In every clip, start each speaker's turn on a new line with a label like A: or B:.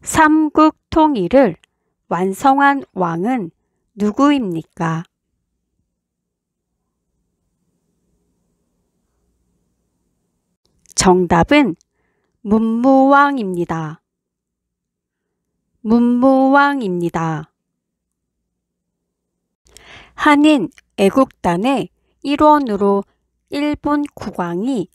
A: 삼국 통일을 완성한 왕은 누구입니까? 정답은 문무왕입니다. 문무왕입니다. 한인 애국단의 일원으로 일본 국왕이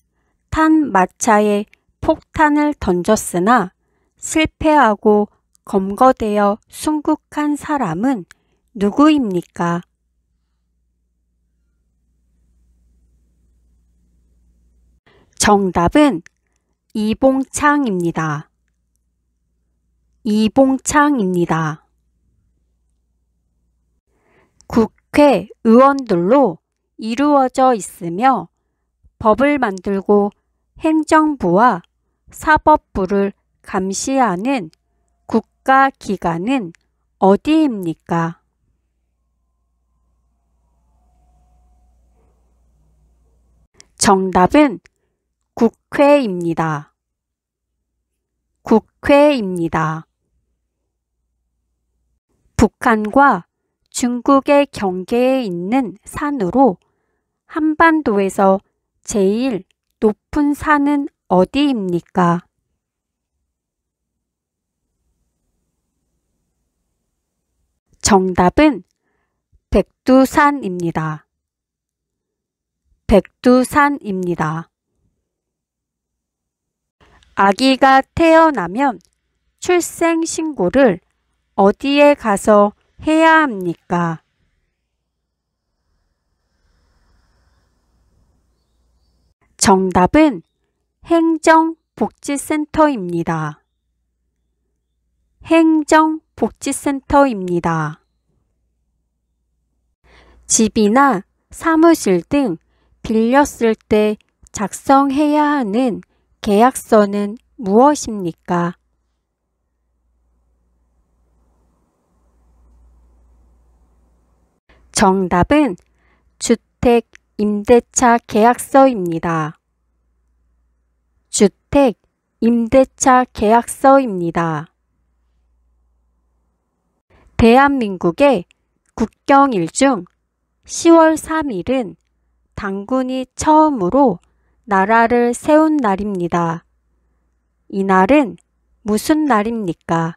A: 탄 마차에 폭탄을 던졌으나 실패하고 검거되어 순국한 사람은 누구입니까? 정답은 이봉창입니다. 이봉창입니다. 국회의원들로 이루어져 있으며 법을 만들고 행정부와 사법부를 감시하는 국가기관은 어디입니까? 정답은 국회입니다. 국회입니다. 북한과 중국의 경계에 있는 산으로 한반도에서 제일 높은 산은 어디입니까? 정답은 백두산입니다. 백두산입니다. 아기가 태어나면 출생신고를 어디에 가서 해야 합니까? 정답은 행정복지센터입니다. 행정복지센터입니다. 집이나 사무실 등 빌렸을 때 작성해야 하는 계약서는 무엇입니까? 정답은 주택임대차 계약서입니다. 주택임대차 계약서입니다. 대한민국의 국경일 중 10월 3일은 당군이 처음으로 나라를 세운 날입니다. 이날은 무슨 날입니까?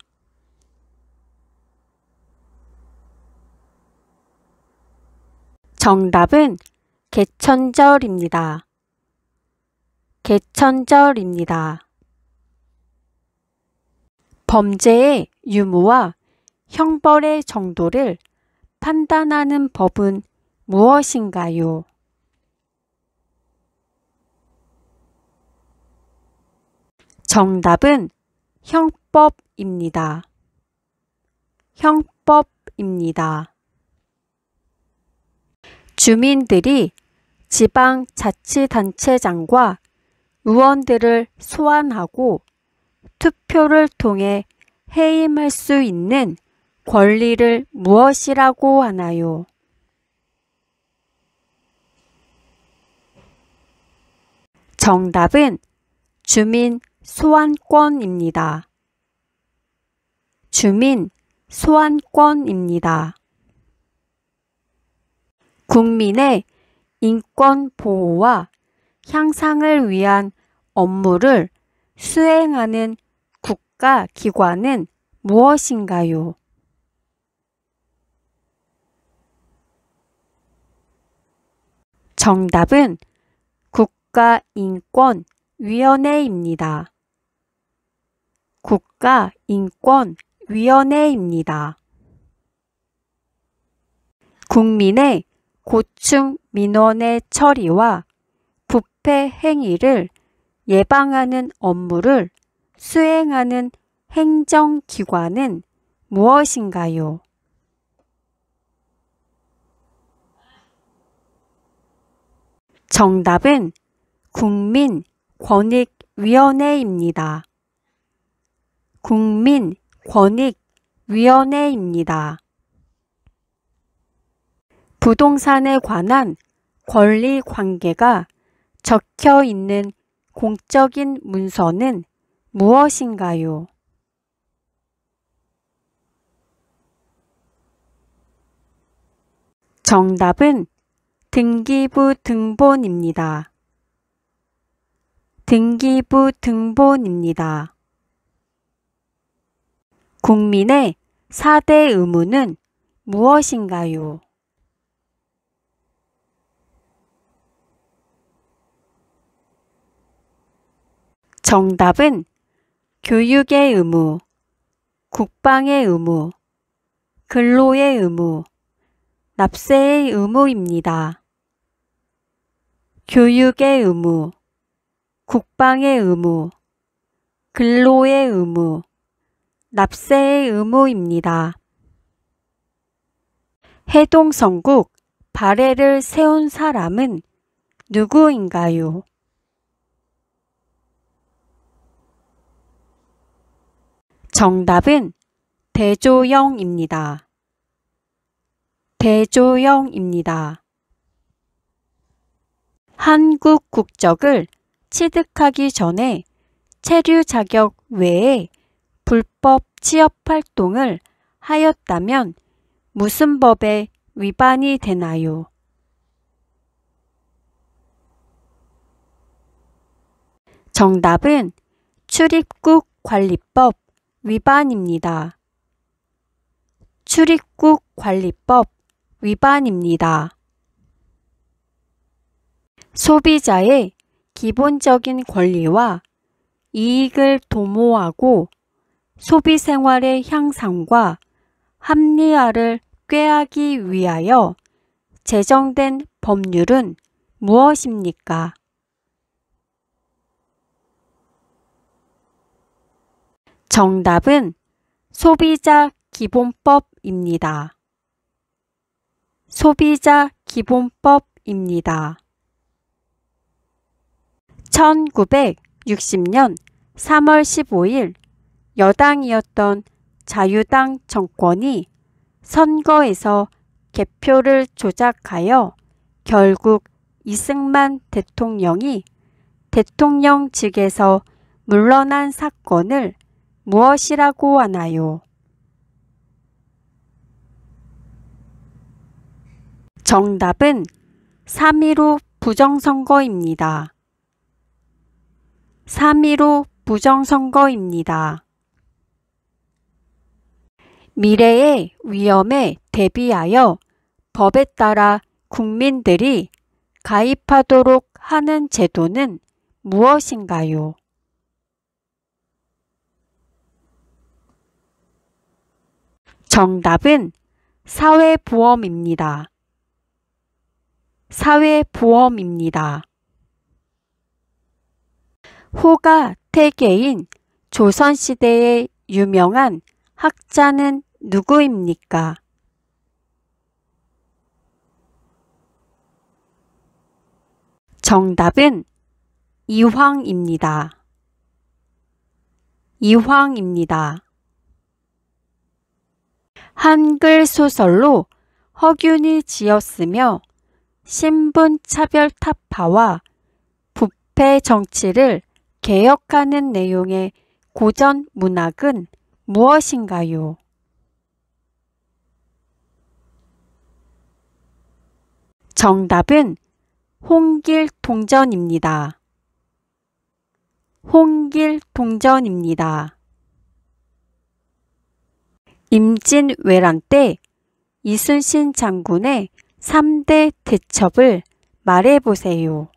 A: 정답은 개천절입니다. 개천절입니다. 범죄의 유무와 형벌의 정도를 판단하는 법은 무엇인가요? 정답은 형법입니다. 형법입니다. 주민들이 지방자치단체장과 의원들을 소환하고 투표를 통해 해임할 수 있는 권리를 무엇이라고 하나요? 정답은 주민 소환권입니다. 주민 소환권입니다. 국민의 인권 보호와 향상을 위한 업무를 수행하는 국가기관은 무엇인가요? 정답은 국가인권위원회입니다. 국가인권위원회입니다. 국민의 고충 민원의 처리와 부패 행위를 예방하는 업무를 수행하는 행정기관은 무엇인가요? 정답은 국민권익위원회입니다. 국민권익위원회입니다. 부동산에 관한 권리 관계가 적혀 있는 공적인 문서는 무엇인가요? 정답은 등기부 등본입니다. 등기부 등본입니다. 국민의 4대 의무는 무엇인가요? 정답은 교육의 의무, 국방의 의무, 근로의 의무, 납세의 의무입니다. 교육의 의무, 국방의 의무, 근로의 의무, 납세의 의무입니다. 해동성국 발해를 세운 사람은 누구인가요? 정답은 대조영입니다. 대조영입니다. 한국 국적을 취득하기 전에 체류 자격 외에 불법 취업 활동을 하였다면 무슨 법에 위반이 되나요? 정답은 출입국 관리법 위반입니다. 출입국 관리법 위반입니다. 소비자의 기본적인 권리와 이익을 도모하고 소비 생활의 향상과 합리화를 꾀하기 위하여 제정된 법률은 무엇입니까? 정답은 소비자 기본법입니다. 소비자 기본법입니다. 1960년 3월 15일 여당이었던 자유당 정권이 선거에서 개표를 조작하여 결국 이승만 대통령이 대통령직에서 물러난 사건을 무엇이라고 하나요? 정답은 3.15 부정선거입니다. 3.15 부정선거입니다. 미래의 위험에 대비하여 법에 따라 국민들이 가입하도록 하는 제도는 무엇인가요? 정답은 사회보험입니다. 사회보험입니다. 호가 태계인 조선시대의 유명한 학자는 누구입니까? 정답은 이황입니다. 이황입니다. 한글 소설로 허균이 지었으며 신분차별 타파와 부패 정치를 개혁하는 내용의 고전 문학은 무엇인가요? 정답은 홍길동전입니다. 홍길동전입니다. 임진왜란 때 이순신 장군의 3대 대첩을 말해보세요.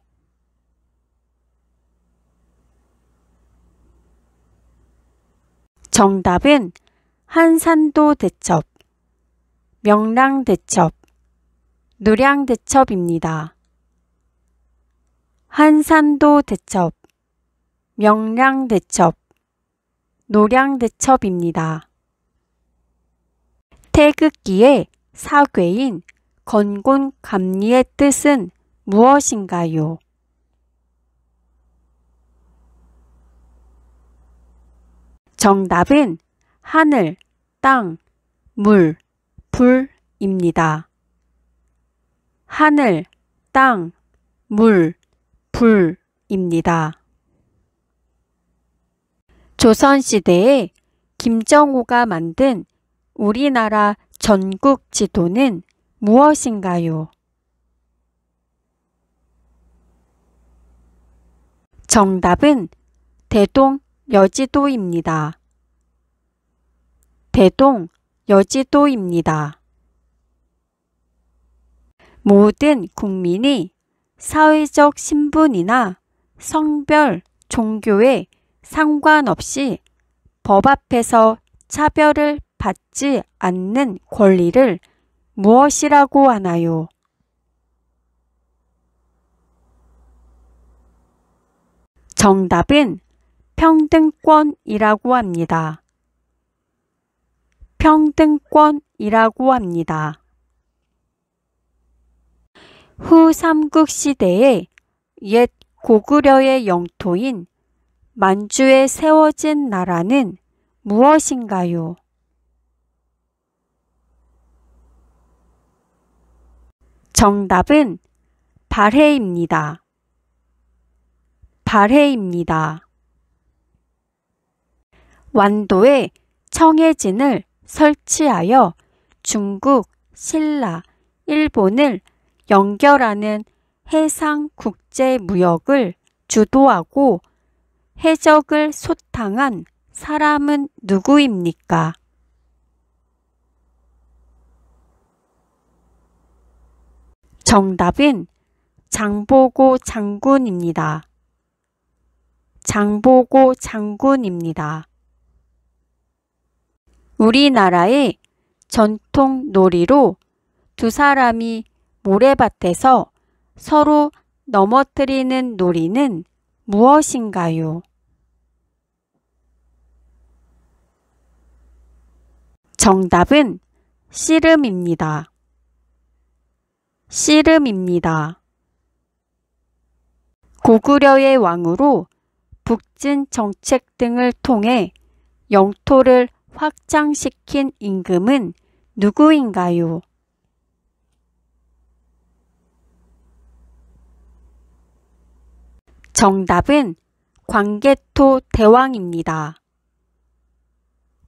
A: 정답은 한산도 대첩, 명량 대첩, 노량 대첩입니다. 한산도 대첩, 명량 대첩, 노량 대첩입니다. 태극기의 사괴인 건곤감리의 뜻은 무엇인가요? 정답은 하늘, 땅, 물, 불입니다. 하늘, 땅, 물, 불입니다. 조선시대에 김정호가 만든 우리나라 전국 지도는 무엇인가요? 정답은 대동 여지도입니다. 대동 여지도입니다. 모든 국민이 사회적 신분이나 성별, 종교에 상관없이 법 앞에서 차별을 받지 않는 권리를 무엇이라고 하나요? 정답은 평등권이라고 합니다. 평등권이라고 합니다. 후 삼국시대에 옛 고구려의 영토인 만주에 세워진 나라는 무엇인가요? 정답은 발해입니다. 발해입니다. 완도에 청해진을 설치하여 중국, 신라, 일본을 연결하는 해상국제무역을 주도하고 해적을 소탕한 사람은 누구입니까? 정답은 장보고 장군입니다. 장보고 장군입니다. 우리나라의 전통 놀이로 두 사람이 모래밭에서 서로 넘어뜨리는 놀이는 무엇인가요? 정답은 씨름입니다. 씨름입니다. 고구려의 왕으로 북진 정책 등을 통해 영토를 확장시킨 임금은 누구인가요? 정답은 광개토 대왕입니다.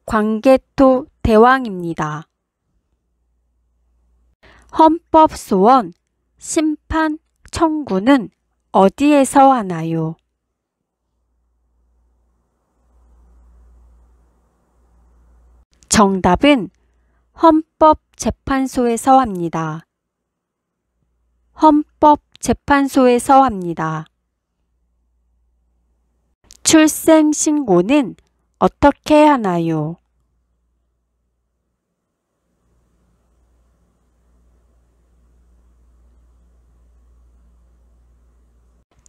A: 광개토 대왕입니다. 헌법소원 심판 청구는 어디에서 하나요? 정답은 헌법재판소에서 합니다. 헌법재판소에서 합니다. 출생신고는 어떻게 하나요?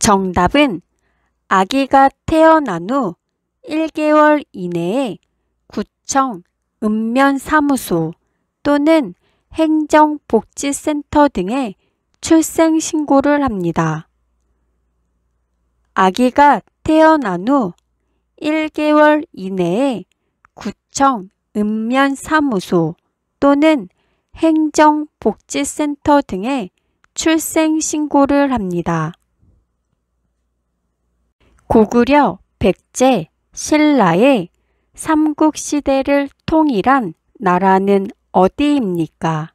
A: 정답은 아기가 태어난 후 1개월 이내에 구청, 읍면사무소 또는 행정복지센터 등에 출생신고를 합니다. 아기가 태어난 후 1개월 이내에 구청, 읍면사무소 또는 행정복지센터 등에 출생신고를 합니다. 고구려, 백제, 신라의 삼국시대를 통일한 나라는 어디입니까?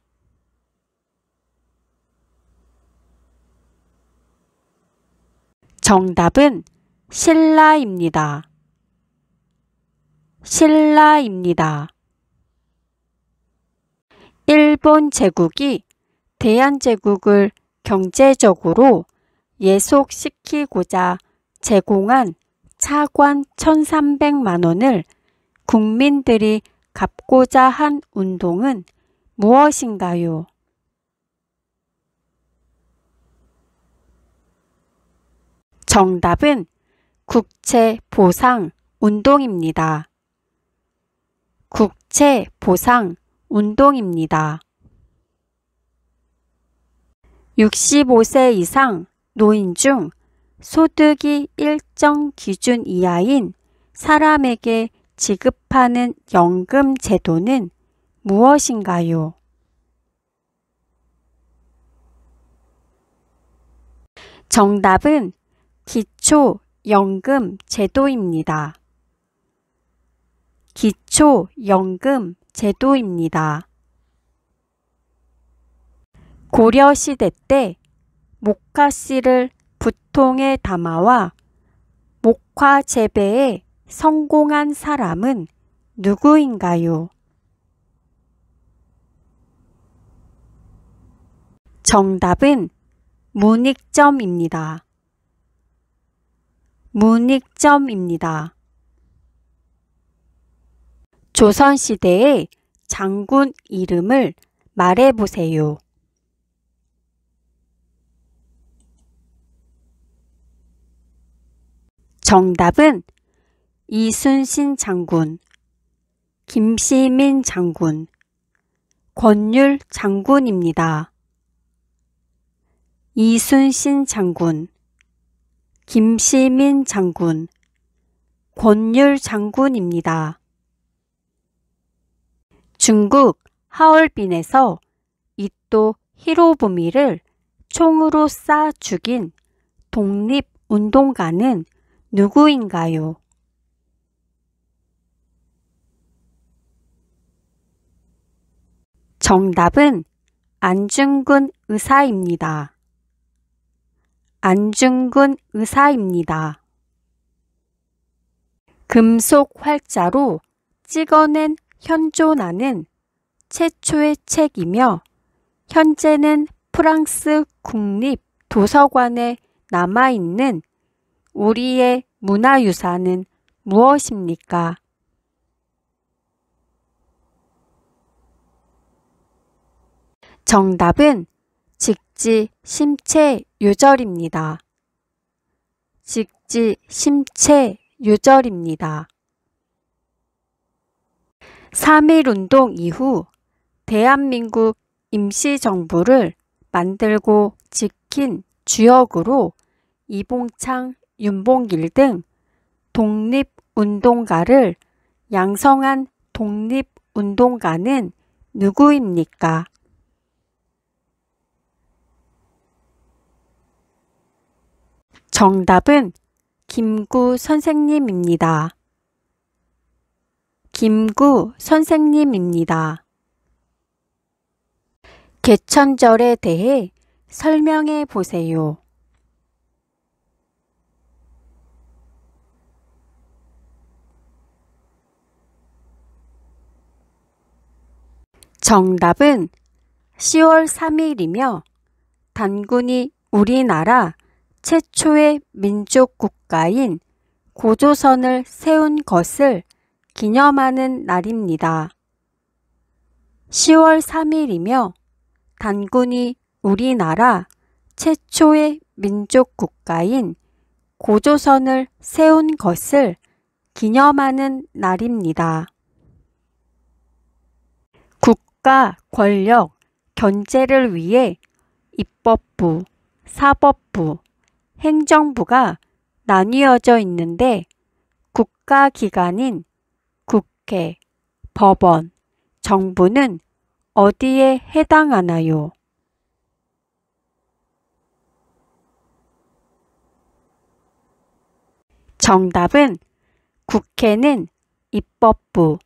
A: 정답은 신라입니다. 신라입니다. 일본 제국이 대한제국을 경제적으로 예속시키고자 제공한 차관 1,300만 원을 국민들이 갚고자 한 운동은 무엇인가요? 정답은 국채보상운동입니다. 국채보상운동입니다. 65세 이상 노인 중 소득이 일정 기준 이하인 사람에게 지급하는 연금 제도는 무엇인가요? 정답은 기초연금 제도입니다. 기초연금 제도입니다. 고려시대 때 목화씨를 부통에 담아와 목화 재배에 성공한 사람은 누구인가요? 정답은 문익점입니다. 문익점입니다. 조선시대의 장군 이름을 말해보세요. 정답은 이순신 장군, 김시민 장군, 권율 장군입니다. 이순신 장군, 김시민 장군, 권율 장군입니다. 중국 하얼빈에서 이토 히로부미를 총으로 쏴 죽인 독립운동가는 누구인가요? 정답은 안중근 의사입니다. 안중근 의사입니다. 금속 활자로 찍어낸 현존하는 최초의 책이며 현재는 프랑스 국립도서관에 남아있는 우리의 문화유산은 무엇입니까? 정답은 직지심체유절입니다. 직지심체유절입니다. 3.1운동 이후 대한민국 임시정부를 만들고 지킨 주역으로 이봉창, 윤봉길 등 독립운동가를 양성한 독립운동가는 누구입니까? 정답은 김구 선생님입니다. 김구 선생님입니다. 개천절에 대해 설명해 보세요. 정답은 10월 3일이며 단군이 우리나라 최초의 민족 국가인 고조선을 세운 것을 기념하는 날입니다. 10월 3일이며 단군이 우리나라 최초의 민족 국가인 고조선을 세운 것을 기념하는 날입니다. 국가 권력 견제를 위해 입법부, 사법부, 행정부가 나뉘어져 있는데 국가기관인 국회, 법원, 정부는 어디에 해당하나요? 정답은 국회는 입법부,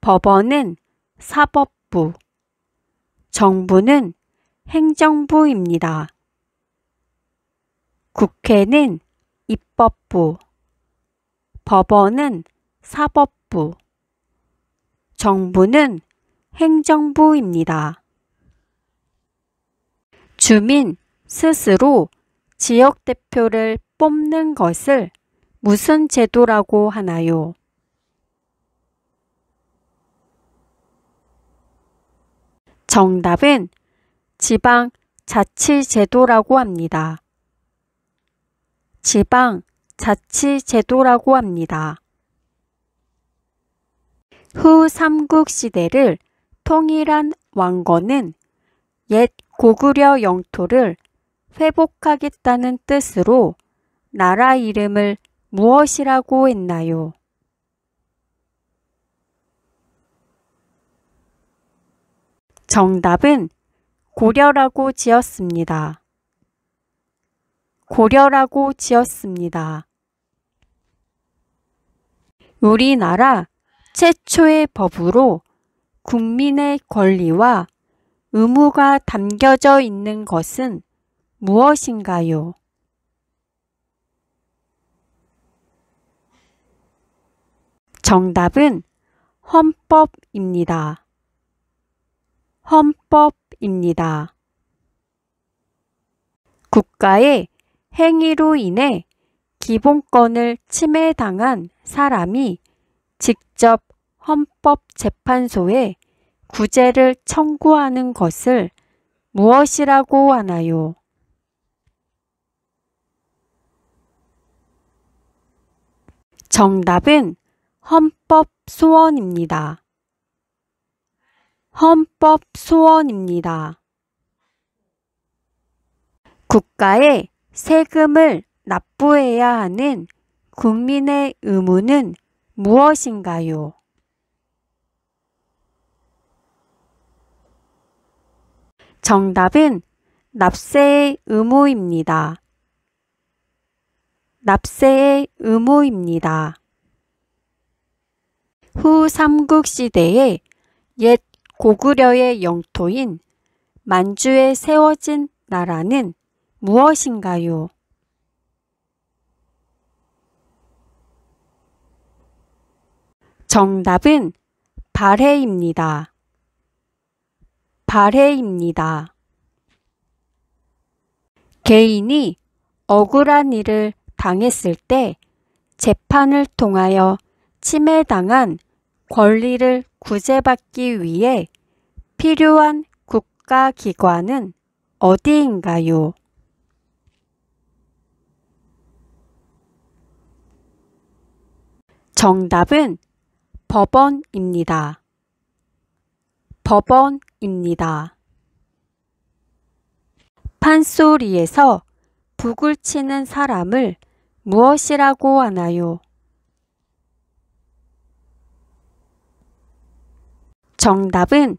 A: 법원은 사법부, 정부는 행정부입니다. 국회는 입법부, 법원은 사법부, 정부는 행정부입니다. 주민 스스로 지역대표를 뽑는 것을 무슨 제도라고 하나요? 정답은 지방자치제도라고 합니다. 지방자치제도라고 합니다. 후 삼국시대를 통일한 왕건은 옛 고구려 영토를 회복하겠다는 뜻으로 나라 이름을 무엇이라고 했나요? 정답은 고려라고 지었습니다. 고려라고 지었습니다. 우리나라 최초의 법으로 국민의 권리와 의무가 담겨져 있는 것은 무엇인가요? 정답은 헌법입니다. 헌법입니다. 국가의 행위로 인해 기본권을 침해당한 사람이 직접 헌법재판소에 구제를 청구하는 것을 무엇이라고 하나요? 정답은 헌법소원입니다. 헌법소원입니다. 국가에 세금을 납부해야 하는 국민의 의무는 무엇인가요? 정답은 납세의 의무입니다. 납세의 의무입니다. 후 삼국시대의 옛 고구려의 영토인 만주에 세워진 나라는 무엇인가요? 정답은 발해입니다. 발해입니다. 개인이 억울한 일을 당했을 때 재판을 통하여 침해당한 권리를 구제받기 위해 필요한 국가기관은 어디인가요? 정답은 법원입니다. 법원입니다. 판소리에서 북을 치는 사람을 무엇이라고 하나요? 정답은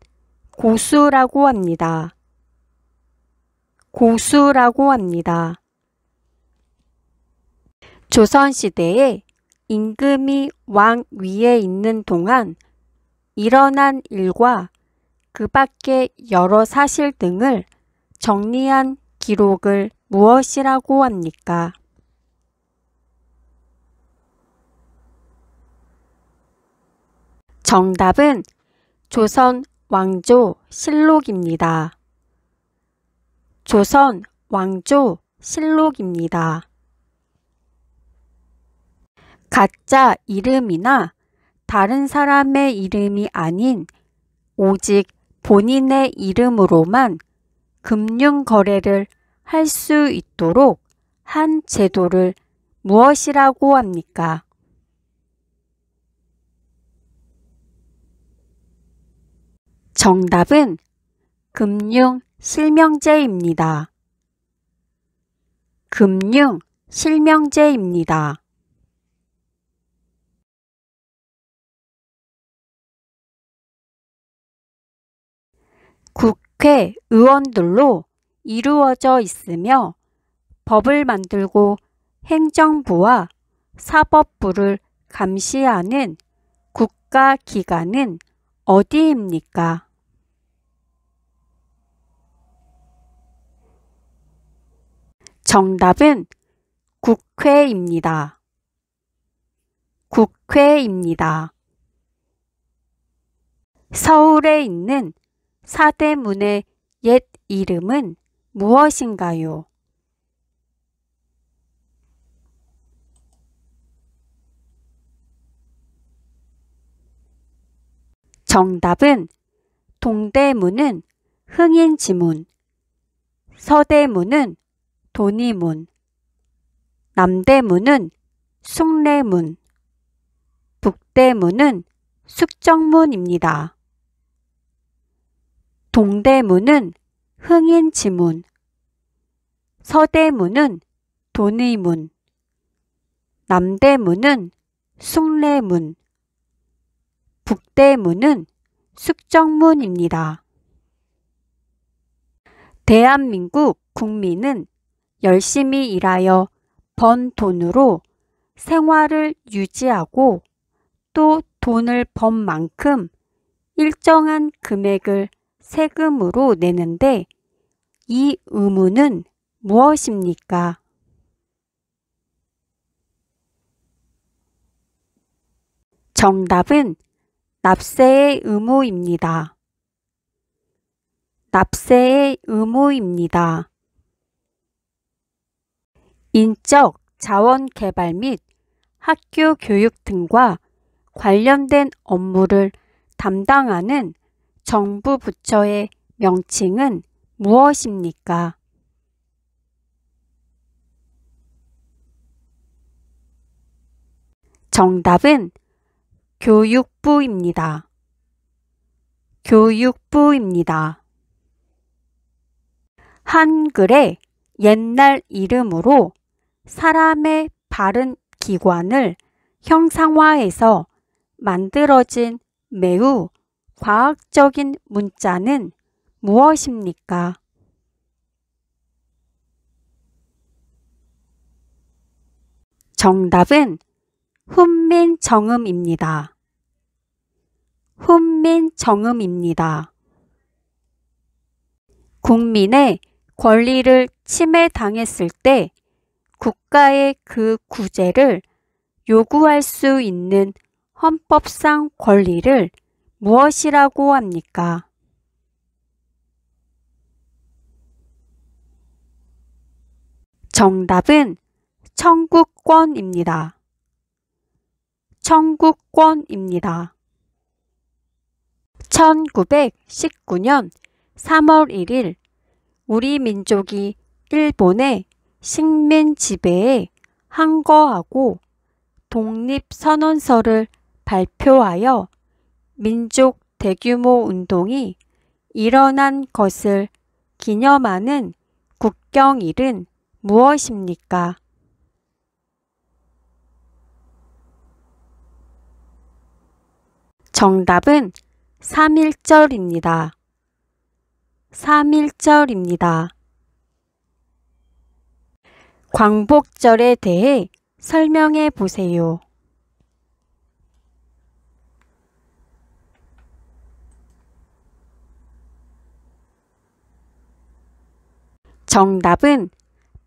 A: 고수라고 합니다. 고수라고 합니다. 조선시대에 임금이 왕 위에 있는 동안 일어난 일과 그 밖의 여러 사실 등을 정리한 기록을 무엇이라고 합니까? 정답은 조선 왕조 실록입니다. 조선 왕조 실록입니다. 가짜 이름이나 다른 사람의 이름이 아닌 오직 본인의 이름으로만 금융 거래를 할 수 있도록 한 제도를 무엇이라고 합니까? 정답은 금융실명제입니다. 금융실명제입니다. 국회의원들로 이루어져 있으며 법을 만들고 행정부와 사법부를 감시하는 국가기관은 어디입니까? 정답은 국회입니다. 국회입니다. 서울에 있는 사대문의 옛 이름은 무엇인가요? 정답은 동대문은 흥인지문, 서대문은 돈이문, 남대문은 숭례문, 북대문은 숙정문입니다. 동대문은 흥인지문, 서대문은 돈의문, 남대문은 숭례문, 북대문은 숙정문입니다. 대한민국 국민은 열심히 일하여 번 돈으로 생활을 유지하고 또 돈을 번 만큼 일정한 금액을 세금으로 내는데 이 의무는 무엇입니까? 정답은 납세의 의무입니다. 납세의 의무입니다. 인적 자원 개발 및 학교 교육 등과 관련된 업무를 담당하는 정부 부처의 명칭은 무엇입니까? 정답은 교육부입니다. 교육부입니다. 한글의 옛날 이름으로 사람의 바른 기관을 형상화해서 만들어진 매우 과학적인 문자는 무엇입니까? 정답은 훈민정음입니다. 훈민정음입니다. 국민의 권리를 침해당했을 때 국가의 그 구제를 요구할 수 있는 헌법상 권리를 무엇이라고 합니까? 정답은 청구권입니다. 청구권입니다. 1919년 3월 1일 우리 민족이 일본의 식민 지배에 항거하고 독립선언서를 발표하여 민족 대규모 운동이 일어난 것을 기념하는 국경일은 무엇입니까? 정답은 3.1절입니다. 3.1절입니다. 광복절에 대해 설명해 보세요. 정답은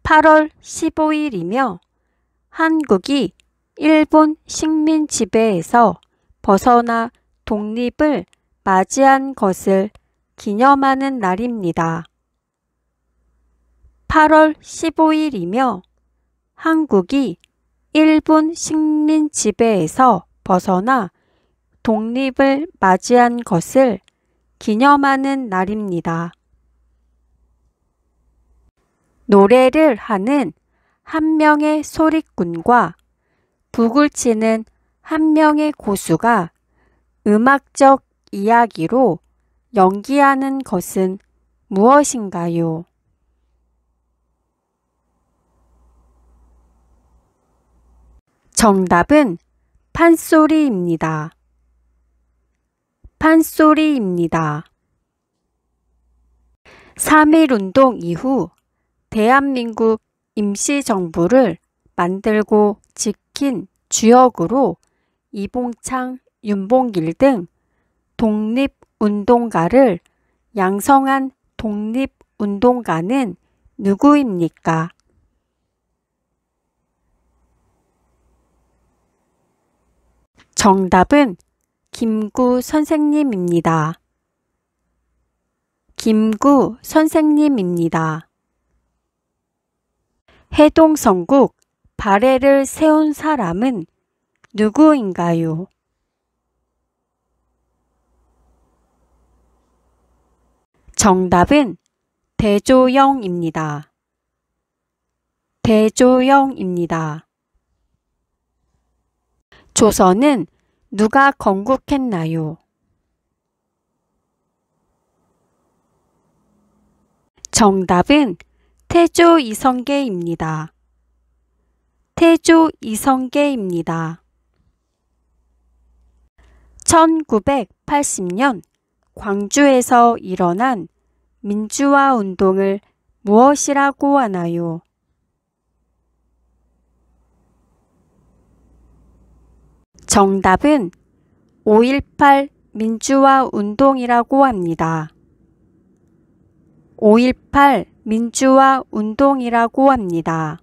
A: 8월 15일이며 한국이 일본 식민 지배에서 벗어나 독립을 맞이한 것을 기념하는 날입니다. 8월 15일이며 한국이 일본 식민 지배에서 벗어나 독립을 맞이한 것을 기념하는 날입니다. 노래를 하는 한 명의 소리꾼과 북을 치는 한 명의 고수가 음악적 이야기로 연기하는 것은 무엇인가요? 정답은 판소리입니다. 판소리입니다. 3.1운동 이후 대한민국 임시정부를 만들고 지킨 주역으로 이봉창, 윤봉길 등 독립운동가를 양성한 독립운동가는 누구입니까? 정답은 김구 선생님입니다. 김구 선생님입니다. 해동성국 발해를 세운 사람은 누구인가요? 정답은 대조영입니다. 대조영입니다. 조선은 누가 건국했나요? 정답은 태조 이성계입니다. 태조 이성계입니다. 1980년 광주에서 일어난 민주화 운동을 무엇이라고 하나요? 정답은 5.18 민주화 운동이라고 합니다. 5.18 민주화 운동이라고 합니다.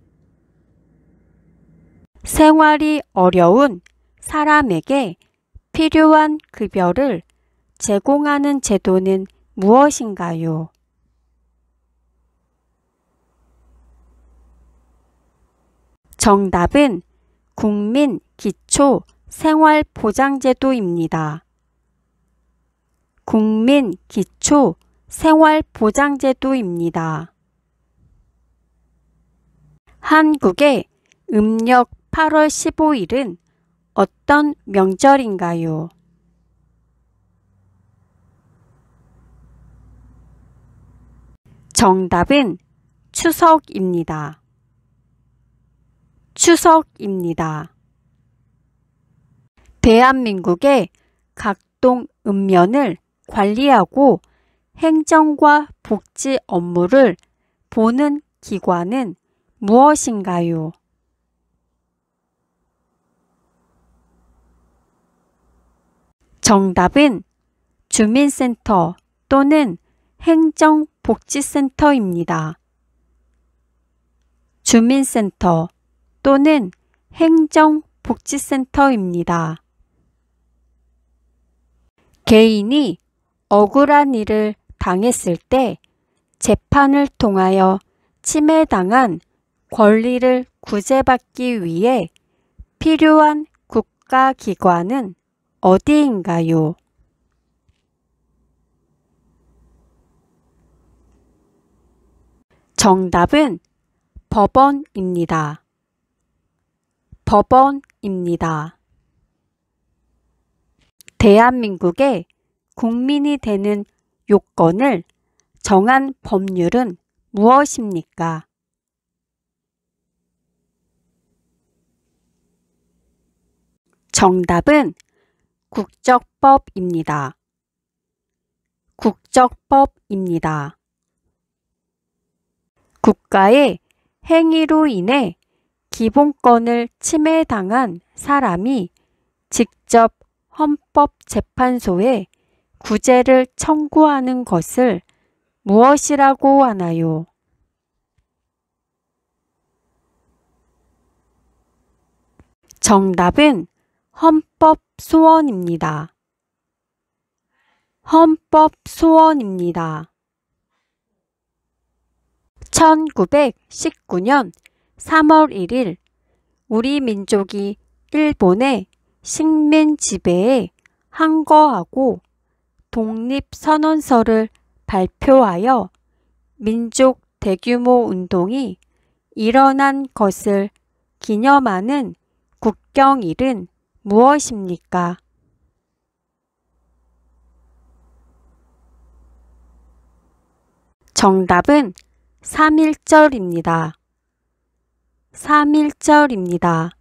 A: 생활이 어려운 사람에게 필요한 급여를 제공하는 제도는 무엇인가요? 정답은 국민기초생활보장제도입니다. 국민기초생활보장제도입니다. 한국의 음력 8월 15일은 어떤 명절인가요? 정답은 추석입니다. 추석입니다. 대한민국의 각동 읍면을 관리하고 행정과 복지 업무를 보는 기관은 무엇인가요? 정답은 주민센터 또는 행정복지센터입니다. 주민센터 또는 행정복지센터입니다. 개인이 억울한 일을 당했을 때 재판을 통하여 침해당한 권리를 구제받기 위해 필요한 국가기관은 어디인가요? 정답은 법원입니다. 법원입니다. 대한민국의 국민이 되는 요건을 정한 법률은 무엇입니까? 정답은 국적법입니다. 국적법입니다. 국가의 행위로 인해 기본권을 침해당한 사람이 직접 헌법재판소에 구제를 청구하는 것을 무엇이라고 하나요? 정답은 헌법소원입니다. 헌법소원입니다. 1919년 3월 1일 우리 민족이 일본의 식민 지배에 항거하고 독립선언서를 발표하여 민족 대규모 운동이 일어난 것을 기념하는 국경일은 무엇입니까? 정답은 3.1절입니다. 3.1절입니다.